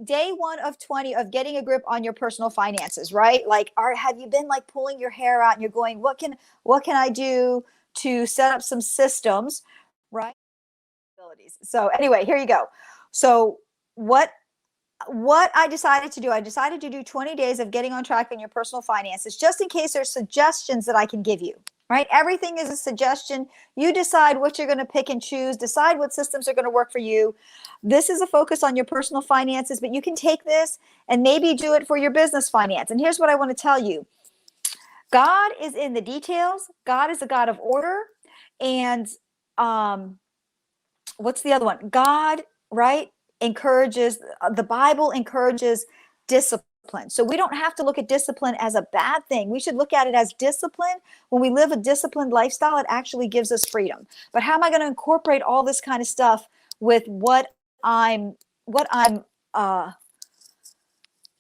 day 1 of 20 of getting a grip on your personal finances, right? Like, have you been like pulling your hair out and you're going, what can I do to set up some systems, right? So anyway, here you go. So what I decided to do, I decided to do 20 days of getting on track in your personal finances, just in case there's suggestions that I can give you, right? Everything is a suggestion. You decide what you're going to pick and choose, decide what systems are going to work for you. This is a focus on your personal finances, but you can take this and maybe do it for your business finance. And here's what I want to tell you. God is in the details. God is a God of order. And what's the other one? God, right, encourages, the Bible encourages discipline. So we don't have to look at discipline as a bad thing. We should look at it as discipline. When we live a disciplined lifestyle, it actually gives us freedom. But how am I going to incorporate all this kind of stuff with what I'm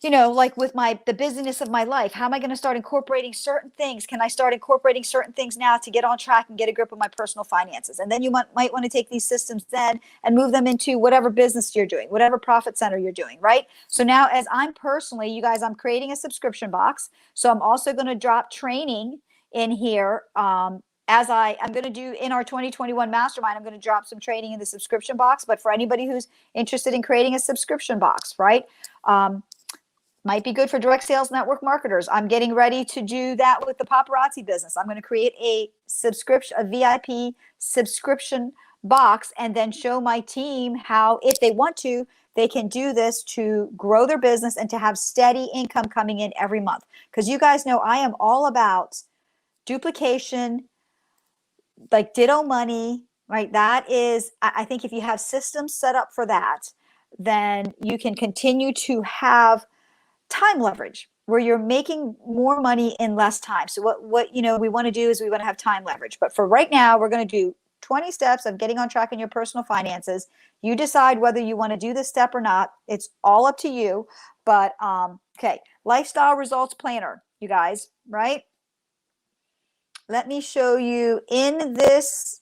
like with the busyness of my life? How am I going to start incorporating certain things? Can I start incorporating certain things now to get on track and get a grip of my personal finances? And then you might want to take these systems then and move them into whatever business you're doing, whatever profit center you're doing, right? So now, as I'm personally, you guys, I'm creating a subscription box. So I'm also going to drop training in here. As I'm going to do in our 2021 mastermind, I'm going to drop some training in the subscription box. But for anybody who's interested in creating a subscription box, right? Might be good for direct sales network marketers. I'm getting ready to do that with the paparazzi business. I'm going to create a VIP subscription box, and then show my team how, if they want to, they can do this to grow their business and to have steady income coming in every month. Because you guys know I am all about duplication, like ditto money, right? That is, I think if you have systems set up for that, then you can continue to have time leverage where you're making more money in less time. So what we want to do is we want to have time leverage. But for right now, we're going to do 20 steps of getting on track in your personal finances. You decide whether you want to do this step or not. It's all up to you. But okay, lifestyle results planner, you guys, right? Let me show you in this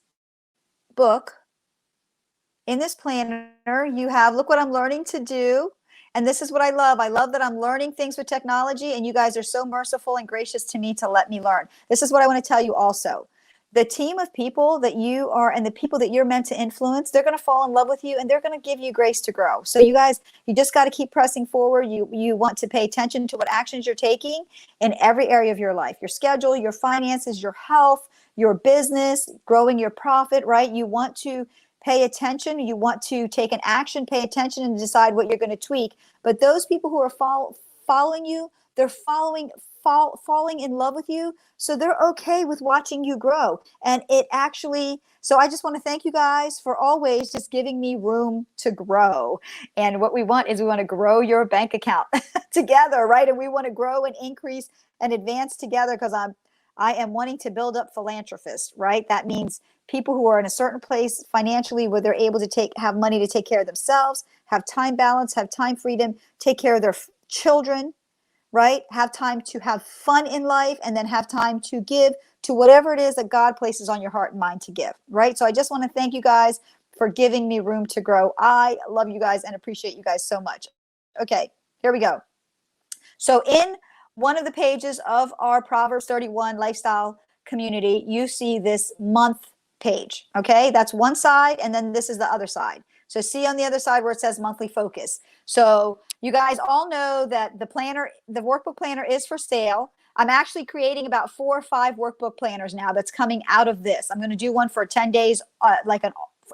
book, in this planner, you have, look what I'm learning to do. And this is what I love. I love that I'm learning things with technology, and you guys are so merciful and gracious to me to let me learn. This is what I want to tell you also. The team of people that you are and the people that you're meant to influence, they're going to fall in love with you, and they're going to give you grace to grow. So you guys, you just got to keep pressing forward. You want to pay attention to what actions you're taking in every area of your life, your schedule, your finances, your health, your business, growing your profit, right? You want to pay attention. You want to take an action, pay attention, and decide what you're going to tweak. But those people who are following you, they're falling in love with you. So they're okay with watching you grow. And it actually, so I just want to thank you guys for always just giving me room to grow. And what we want is we want to grow your bank account together, right? And we want to grow and increase and advance together, because I am wanting to build up philanthropists, right? That means people who are in a certain place financially where they're able to have money to take care of themselves, have time balance, have time freedom, take care of their children, right? Have time to have fun in life, and then have time to give to whatever it is that God places on your heart and mind to give, right? So I just want to thank you guys for giving me room to grow. I love you guys and appreciate you guys so much. Okay, here we go. So in one of the pages of our Proverbs 31 lifestyle community, you see this month page. Okay, that's one side, and then this is the other side. So see on the other side where it says monthly focus. So you guys all know that the workbook planner is for sale. I'm actually creating about 4 or 5 workbook planners now that's coming out of this. I'm going to do one for 10 days,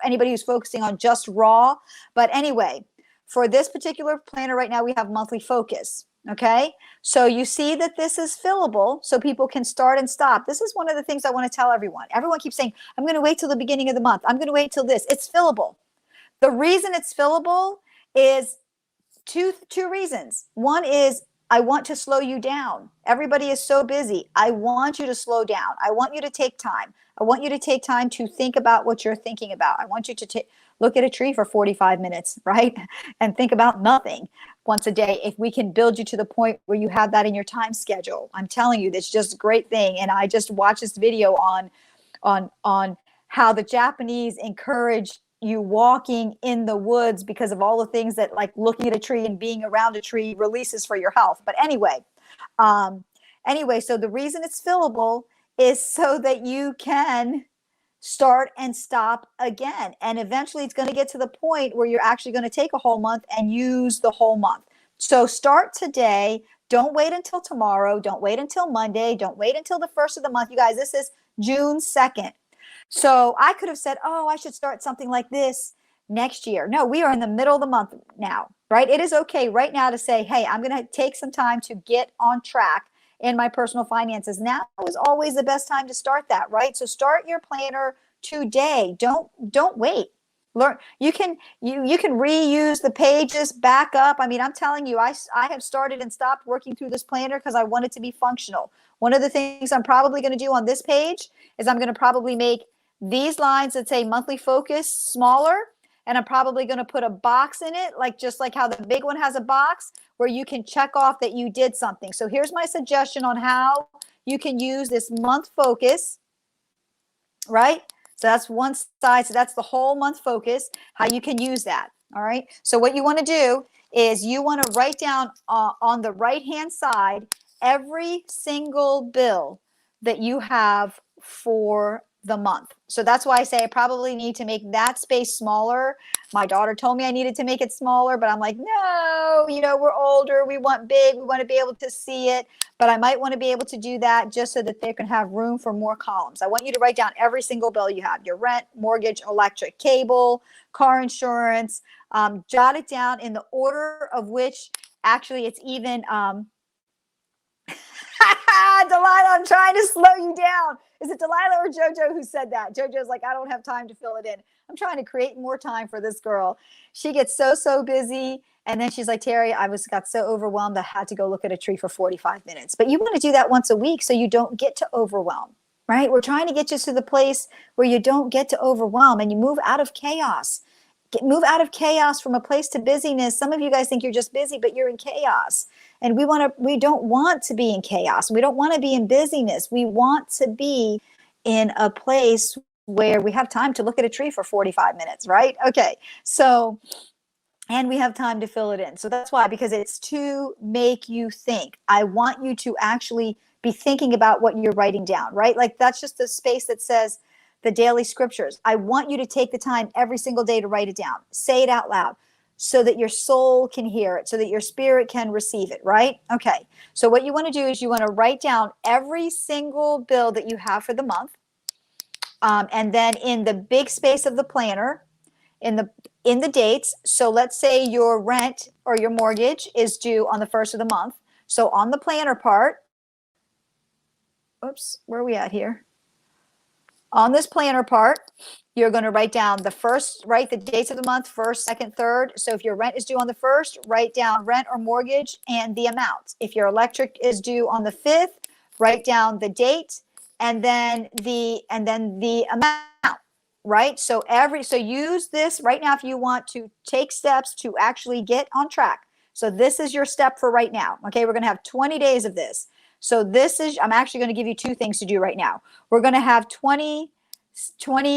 anybody who's focusing on just raw. But anyway, for this particular planner right now, we have monthly focus. Okay, so you see that this is fillable, so people can start and stop. This is one of the things I want to tell everyone. Everyone keeps saying, I'm going to wait till the beginning of the month. I'm going to wait till this. It's fillable. The reason it's fillable is two reasons. One is I want to slow you down. Everybody is so busy. I want you to slow down. I want you to take time. I want you to take time to think about what you're thinking about. I want you to look at a tree for 45 minutes, right? And think about nothing once a day. If we can build you to the point where you have that in your time schedule, I'm telling you, that's just a great thing. And I just watched this video on how the Japanese encourage you walking in the woods because of all the things that like looking at a tree and being around a tree releases for your health. But um, anyway, so the reason it's fillable is so that you can start and stop again. And eventually it's going to get to the point where you're actually going to take a whole month and use the whole month. So start today. Don't wait until tomorrow. Don't wait until Monday. Don't wait until the first of the month. You guys, this is June 2nd. So I could have said, oh, I should start something like this next year. No, we are in the middle of the month now, right? It is okay right now to say, hey, I'm going to take some time to get on track in my personal finances. Now is always the best time to start that, right? So start your planner today. Don't wait. Learn. You can reuse the pages, back up. I mean, I'm telling you, I have started and stopped working through this planner because I want it to be functional. One of the things I'm probably going to do on this page is I'm going to probably make these lines that say monthly focus smaller, and I'm probably going to put a box in it, like just like how the big one has a box where you can check off that you did something. So here's my suggestion on how you can use this month focus, right? So that's one side. So that's the whole month focus, how you can use that. All right. So what you want to do is you want to write down on the right-hand side every single bill that you have for the month. So that's why I say I probably need to make that space smaller. My daughter told me I needed to make it smaller, but I'm like, no, we're older. We want big. We want to be able to see it. But I might want to be able to do that just so that they can have room for more columns. I want you to write down every single bill you have, your rent, mortgage, electric, cable, car insurance. Jot it down in the order of which actually it's even Delilah, I'm trying to slow you down. Is it Delilah or JoJo who said that? JoJo's like, I don't have time to fill it in. I'm trying to create more time for this girl. She gets so busy. And then she's like, Terry, got so overwhelmed. I had to go look at a tree for 45 minutes. But you want to do that once a week so you don't get to overwhelm, right? We're trying to get you to the place where you don't get to overwhelm and you move out of chaos. Move out of chaos from a place to busyness. Some of you guys think you're just busy, but you're in chaos. And we don't want to be in chaos. We don't want to be in busyness. We want to be in a place where we have time to look at a tree for 45 minutes, right? Okay. So, and we have time to fill it in. So that's why, because it's to make you think. I want you to actually be thinking about what you're writing down, right? Like that's just the space that says the daily scriptures. I want you to take the time every single day to write it down. Say it out loud so that your soul can hear it, so that your spirit can receive it, right? Okay. So what you want to do is you want to write down every single bill that you have for the month. And then in the big space of the planner, in the dates. So let's say your rent or your mortgage is due on the first of the month. So on the planner part, oops, where are we at here? On this planner part, you're going to write down the dates of the month, first, second, third. So if your rent is due on the first, write down rent or mortgage and the amount. If your electric is due on the 5th, write down the date and then the amount, right? So use this right now if you want to take steps to actually get on track. So this is your step for right now. Okay, we're going to have 20 days of this. So I'm actually going to give you two things to do right now. We're going to have 20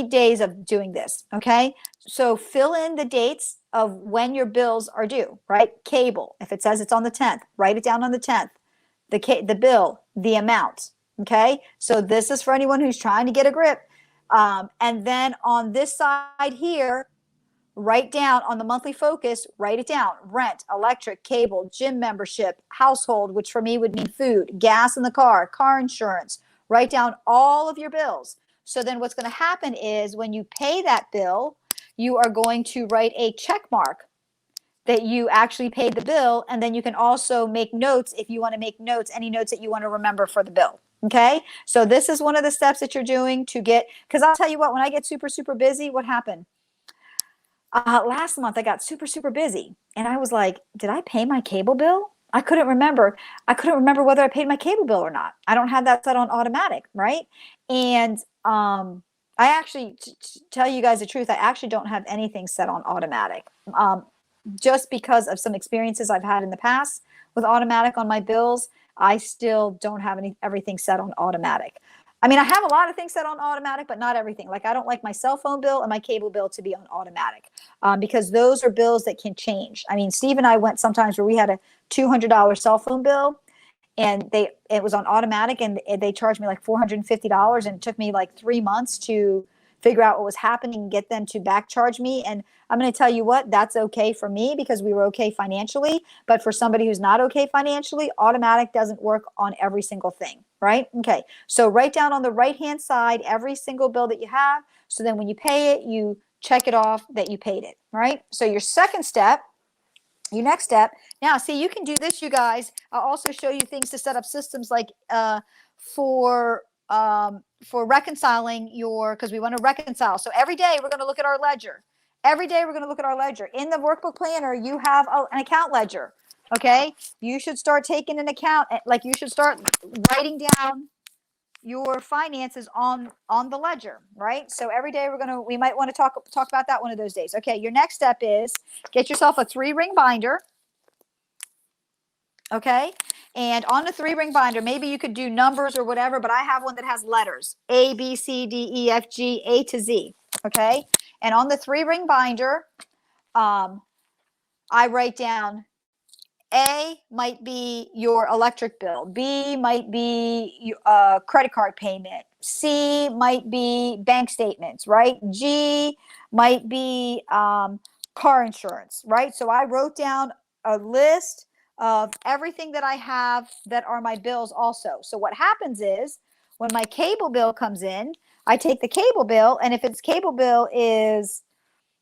days of doing this, okay? So fill in the dates of when your bills are due, right? Cable, if it says it's on the 10th, write it down on the 10th. The bill, the amount, okay? So this is for anyone who's trying to get a grip. And then on this side here, write down on the monthly focus, write it down. Rent, electric, cable, gym membership, household, which for me would mean food, gas in the car insurance. Write down all of your bills. So then what's going to happen is when you pay that bill, you are going to write a check mark that you actually paid the bill. And then you can also make notes if you want to make notes, any notes that you want to remember for the bill. Okay. So this is one of the steps that you're doing to get, because I'll tell you what, when I get super busy, what happened? Last month I got super busy and I was like, did I pay my cable bill? I couldn't remember whether I paid my cable bill or not. I don't have that set on automatic, right? And I actually, to tell you guys the truth, I actually don't have anything set on automatic. Just because of some experiences I've had in the past with automatic on my bills, I still don't have everything set on automatic. I mean, I have a lot of things set on automatic, but not everything. Like I don't like my cell phone bill and my cable bill to be on automatic, because those are bills that can change. I mean, Steve and I went sometimes where we had a $200 cell phone bill, and it was on automatic, and they charged me like $450, and it took me like 3 months to figure out what was happening and get them to back charge me. And I'm going to tell you what, that's okay for me because we were okay financially. But for somebody who's not okay financially, automatic doesn't work on every single thing, right? Okay. So write down on the right-hand side every single bill that you have. So then when you pay it, you check it off that you paid it, right? So your next step. Now, see, you can do this, you guys. I'll also show you things to set up systems like for reconciling because we want to reconcile. So every day we're going to look at our ledger. Every day we're going to look at our ledger. In the workbook planner, you have an account ledger. Okay, you should start taking an account. Like you should start writing down your finances on the ledger, right? So every day we might want to talk about that one of those days. Okay, your next step is get yourself a 3-ring binder. Okay, and on the 3-ring binder, maybe you could do numbers or whatever, but I have one that has letters A, B, C, D, E, F, G, A to Z. Okay, and on the 3-ring binder, I write down A might be your electric bill. B might be credit card payment. C might be bank statements, right? G might be car insurance, right? So I wrote down a list of everything that I have that are my bills also. So what happens is when my cable bill comes in, I take the cable bill, and if its cable bill is,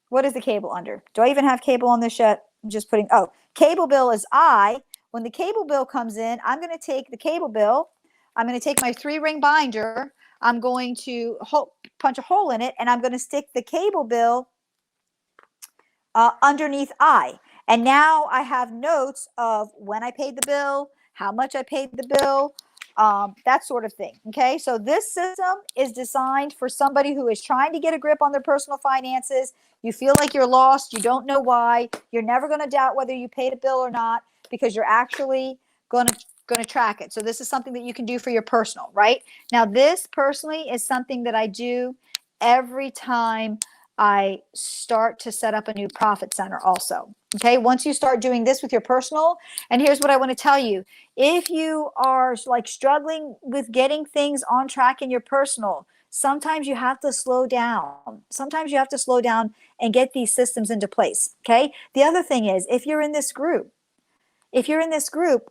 what is the cable under? Do I even have cable on this yet? I'm just putting, cable bill is I. When the cable bill comes in, I'm going to take the cable bill. I'm going to take my 3-ring binder. I'm going to punch a hole in it, and I'm going to stick the cable bill underneath I. And now I have notes of when I paid the bill, how much I paid the bill, that sort of thing. Okay, so this system is designed for somebody who is trying to get a grip on their personal finances. You feel like you're lost. You don't know why. You're never going to doubt whether you paid a bill or not because you're actually going to track it. So this is something that you can do for your personal, right? Now, this personally is something that I do every time I start to set up a new profit center also. Okay, once you start doing this with your personal, and here's what I want to tell you. If you are like struggling with getting things on track in your personal, sometimes you have to slow down. Sometimes you have to slow down and get these systems into place. Okay, the other thing is if you're in this group,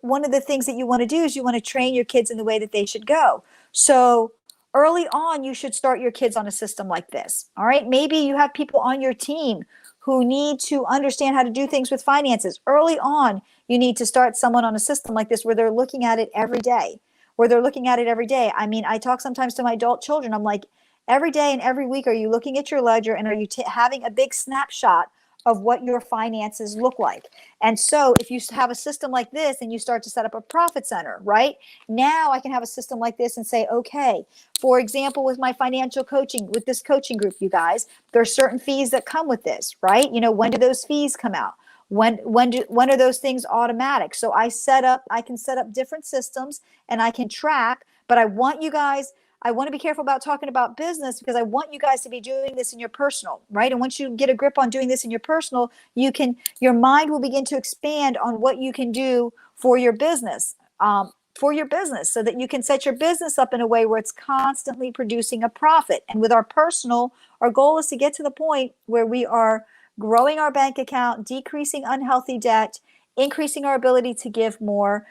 one of the things that you want to do is you want to train your kids in the way that they should go. So early on, you should start your kids on a system like this. All right. Maybe you have people on your team who need to understand how to do things with finances. Early on, you need to start someone on a system like this where they're looking at it every day. I mean, I talk sometimes to my adult children. I'm like, every day and every week, are you looking at your ledger and are you having a big snapshot of what your finances look like? And so if you have a system like this and you start to set up a profit center, right? Now I can have a system like this and say, okay, for example, with my financial coaching, with this coaching group, you guys, there are certain fees that come with this, right? You know, when do those fees come out? When are those things automatic? So I can set up different systems and I can track, but I want to be careful about talking about business because I want you guys to be doing this in your personal, right? And once you get a grip on doing this in your personal, your mind will begin to expand on what you can do for your business, so that you can set your business up in a way where it's constantly producing a profit. And with our personal, our goal is to get to the point where we are growing our bank account, decreasing unhealthy debt, increasing our ability to give more,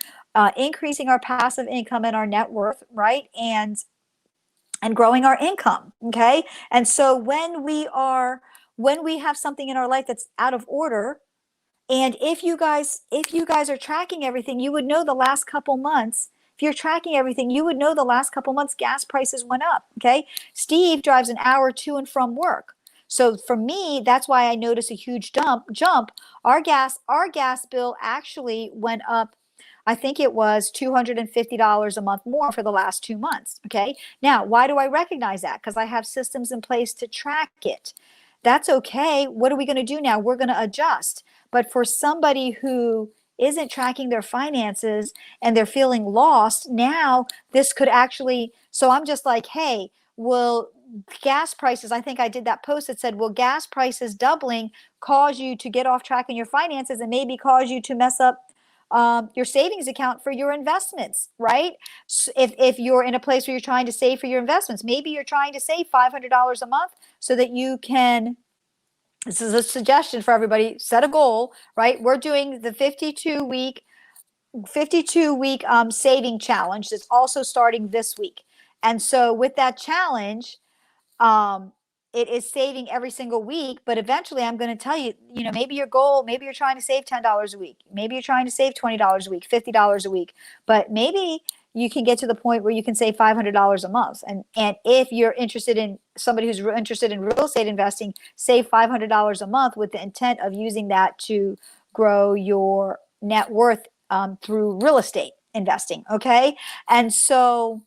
increasing our passive income and our net worth, right? And growing our income. Okay. And so when we have something in our life that's out of order, and if you guys are tracking everything, you would know the last couple months. If you're tracking everything, you would know the last couple months gas prices went up. Okay. Steve drives an hour to and from work. So for me, that's why I notice a huge jump. Our gas bill actually went up. I think it was $250 a month more for the last 2 months. Okay. Now, why do I recognize that? Because I have systems in place to track it. That's okay. What are we going to do now? We're going to adjust. But for somebody who isn't tracking their finances and they're feeling lost, now this could actually, so I'm just like, hey, will gas prices, I think I did that post that said, will gas prices doubling cause you to get off track in your finances and maybe cause you to mess up your savings account for your investments, right? So if you're in a place where you're trying to save for your investments, maybe you're trying to save $500 a month so that you can, this is a suggestion for everybody, set a goal, right? We're doing the 52 week saving challenge that's also starting this week. And so with that challenge, um, it is saving every single week, but eventually I'm going to tell you, maybe your goal, maybe you're trying to save $10 a week. Maybe you're trying to save $20 a week, $50 a week, but maybe you can get to the point where you can save $500 a month. And if you're interested in somebody who's interested in real estate investing, save $500 a month with the intent of using that to grow your net worth through real estate investing. Okay. And so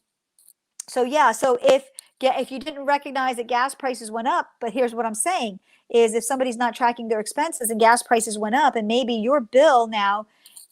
yeah, so if you didn't recognize that gas prices went up, but here's what I'm saying is if somebody's not tracking their expenses and gas prices went up and maybe your bill now,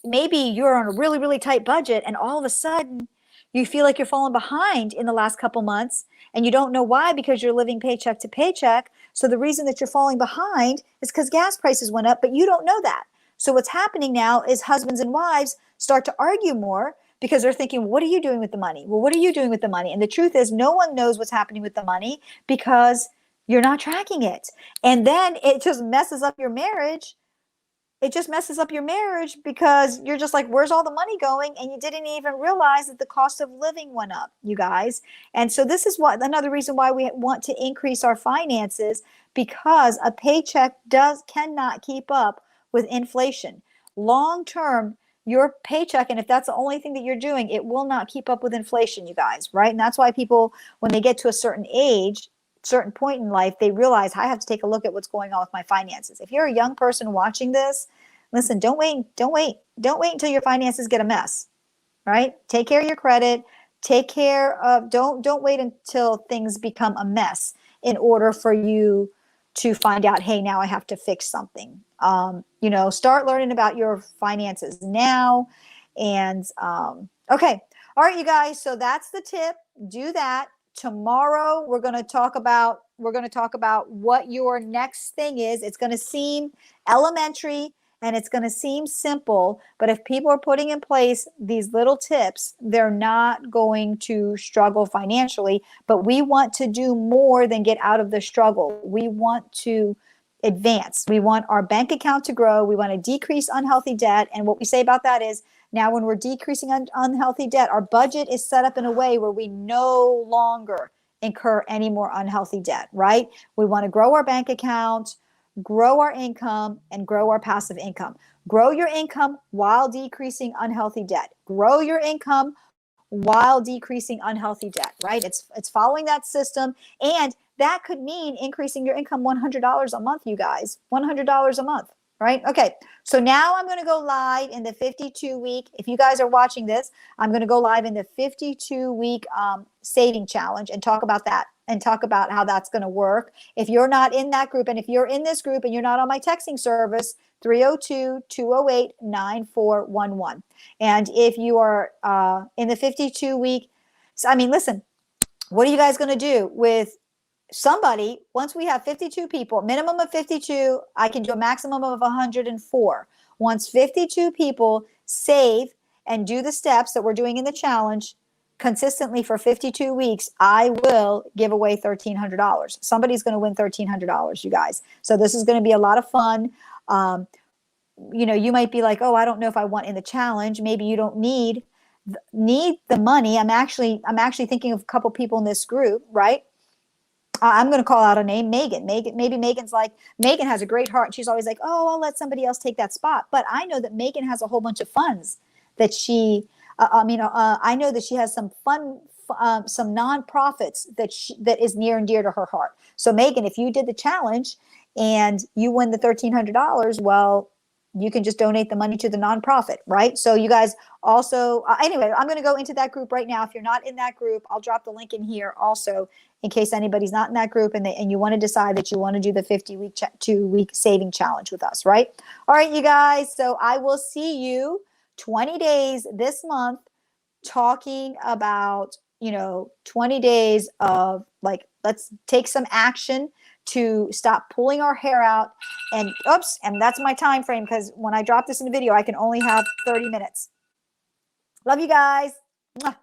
maybe you're on a really, really tight budget and all of a sudden you feel like you're falling behind in the last couple months and you don't know why because you're living paycheck to paycheck. So the reason that you're falling behind is because gas prices went up, but you don't know that. So what's happening now is husbands and wives start to argue more because they're thinking, what are you doing with the money? Well, what are you doing with the money? And the truth is no one knows what's happening with the money because you're not tracking it. And then it just messes up your marriage. It just messes up your marriage because you're just like, where's all the money going? And you didn't even realize that the cost of living went up, you guys. And so this is another reason why we want to increase our finances, because a paycheck cannot keep up with inflation. Long term, your paycheck, and if that's the only thing that you're doing, it will not keep up with inflation, you guys, right? And that's why people, when they get to a certain age, certain point in life, they realize I have to take a look at what's going on with my finances. If you're a young person watching this, listen, don't wait until your finances get a mess, right? Take care of your credit. Take care of, don't wait until things become a mess in order for you to find out, hey, now I have to fix something. Start learning about your finances now. And okay. All right, you guys. So that's the tip. Do that. Tomorrow we're going to talk about what your next thing is. It's going to seem elementary and it's going to seem simple, but if people are putting in place these little tips, they're not going to struggle financially. But we want to do more than get out of the struggle. We want to advance. We want our bank account to grow. We want to decrease unhealthy debt. And what we say about that is, now when we're decreasing unhealthy debt, our budget is set up in a way where we no longer incur any more unhealthy debt, right? We want to grow our bank account, grow our income, and grow our passive income. Grow your income while decreasing unhealthy debt. Grow your income while decreasing unhealthy debt, right? It's following that system. And that could mean increasing your income $100 a month, you guys, $100 a month, right? Okay. So now I'm going to go live in the 52-week. If you guys are watching this, I'm going to go live in the 52-week saving challenge and talk about that and talk about how that's going to work. If you're not in that group, and if you're in this group and you're not on my texting service, 302-208-9411. And if you are in the 52-week, listen, what are you guys going to do with somebody? Once we have 52 people, minimum of 52, I can do a maximum of 104. Once 52 people save and do the steps that we're doing in the challenge consistently for 52 weeks, I will give away $1,300. Somebody's going to win $1,300, you guys. So this is going to be a lot of fun. You might be like, oh, I don't know if I want in the challenge. Maybe you don't need the money. I'm actually thinking of a couple people in this group, right? I'm going to call out a name, Megan. Maybe Megan's like, Megan has a great heart. She's always like, oh, I'll let somebody else take that spot. But I know that Megan has a whole bunch of funds that I know that she has some nonprofits that is near and dear to her heart. So Megan, if you did the challenge and you win the $1,300, well, you can just donate the money to the nonprofit, right? So you guys also, anyway, I'm going to go into that group right now. If you're not in that group, I'll drop the link in here also. in case anybody's not in that group and you want to decide that you want to do the 50-week, 2-week saving challenge with us, right? All right, you guys. So I will see you 20 days this month talking about, 20 days of like, let's take some action to stop pulling our hair out. And oops, and that's my time frame, because when I drop this in the video, I can only have 30 minutes. Love you guys. Mwah.